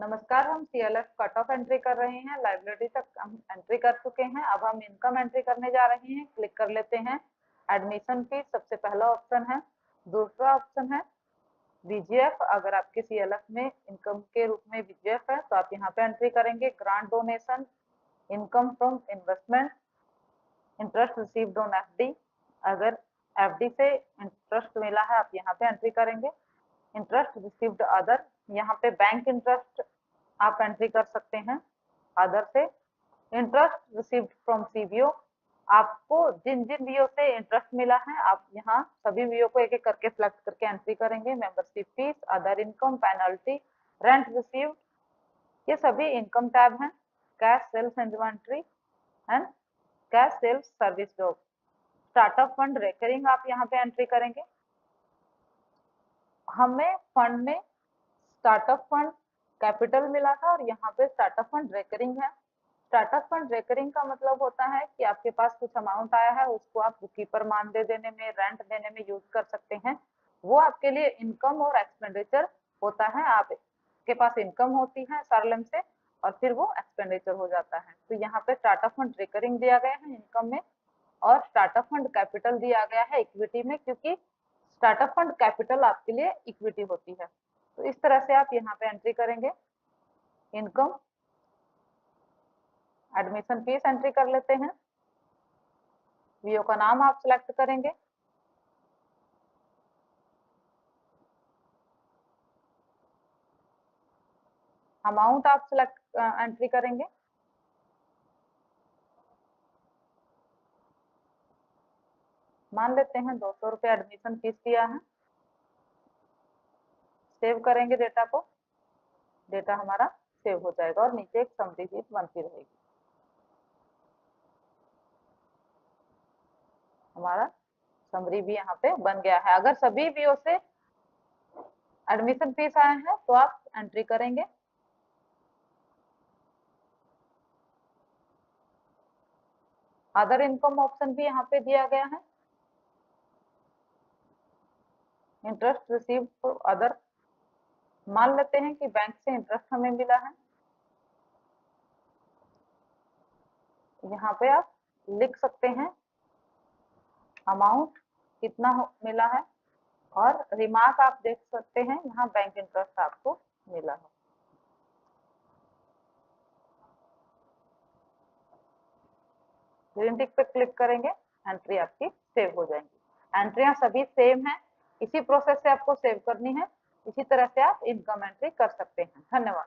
नमस्कार। हम CLF cut off entry कर रहे हैं। लाइबिलिटी तक हम एंट्री कर चुके हैं। अब हम इनकम एंट्री करने जा रहे हैं। क्लिक कर लेते हैं। एडमिशन फीस सबसे पहला ऑप्शन है। दूसरा ऑप्शन है बीजीएफ। अगर आपके सीएलएफ में इनकम के रूप में बीजीएफ है तो आप यहाँ पे एंट्री करेंगे। Grant donation, income from investment, interest received on FD. अगर एफडी से इंटरेस्ट मिला है आप यहाँ पे एंट्री करेंगे। इंटरेस्ट रिसीव्ड अदर, यहाँ पे बैंक इंटरेस्ट आप एंट्री कर सकते हैं अदर से। इंटरेस्ट रिसीव्ड फ्रॉम सीबीओ, आपको जिन जिन बीओ से इंटरेस्ट मिला है आप यहाँ सभी बीओ को एक एक करके सिलेक्ट करके एंट्री करेंगे। Membership fees, other income, penalty, rent received, ये सभी इनकम टैब हैं। Cash sales inventory and cash sales service job. Startup fund recurring आप यहाँ पे एंट्री करेंगे। हमें फंड में स्टार्टअप फंड कैपिटल मिला था और यहाँ पे स्टार्टअप फंड रेकरिंग है। स्टार्टअप फंड रेकरिंग का मतलब होता है कि आपके पास कुछ अमाउंट आया है, उसको आप बुककीपर मानदेय देने में, रेंट देने में यूज कर सकते हैं। वो आपके लिए इनकम और एक्सपेंडिचर होता है। आपके पास इनकम होती है सरलम से और फिर वो एक्सपेंडिचर हो जाता है। तो यहाँ पे स्टार्टअप फंड रेकरिंग दिया गया है इनकम में, और स्टार्टअप फंड कैपिटल दिया गया है इक्विटी में, क्योंकि स्टार्टअप फंड कैपिटल आपके लिए इक्विटी होती है। तो इस तरह से आप यहाँ पे एंट्री करेंगे। इनकम, एडमिशन फीस एंट्री कर लेते हैं। वीओ का नाम आप सिलेक्ट करेंगे। अमाउंट आप सिलेक्ट एंट्री करेंगे। मान लेते हैं 200 रुपये एडमिशन फीस दिया है। सेव करेंगे डेटा को। डेटा हमारा सेव हो जाएगा और नीचे एक समरी शीट बनती रहेगी। हमारा समरी भी यहाँ पे बन गया है। अगर सभी बीओ से एडमिशन फीस आए हैं तो आप एंट्री करेंगे। अदर इनकम ऑप्शन भी यहाँ पे दिया गया है। इंटरेस्ट रिसीव अदर, मान लेते हैं कि बैंक से इंटरेस्ट हमें मिला है। यहाँ पे आप लिख सकते हैं अमाउंट कितना मिला है, और रिमार्क आप देख सकते हैं यहाँ बैंक इंटरेस्ट आपको मिला है। ग्रीन टिक पे क्लिक करेंगे, एंट्री आपकी सेव हो जाएंगी। एंट्रियां सभी सेम है। इसी प्रोसेस से आपको सेव करनी है। इसी तरह से आप इनकम एंट्री कर सकते हैं। धन्यवाद।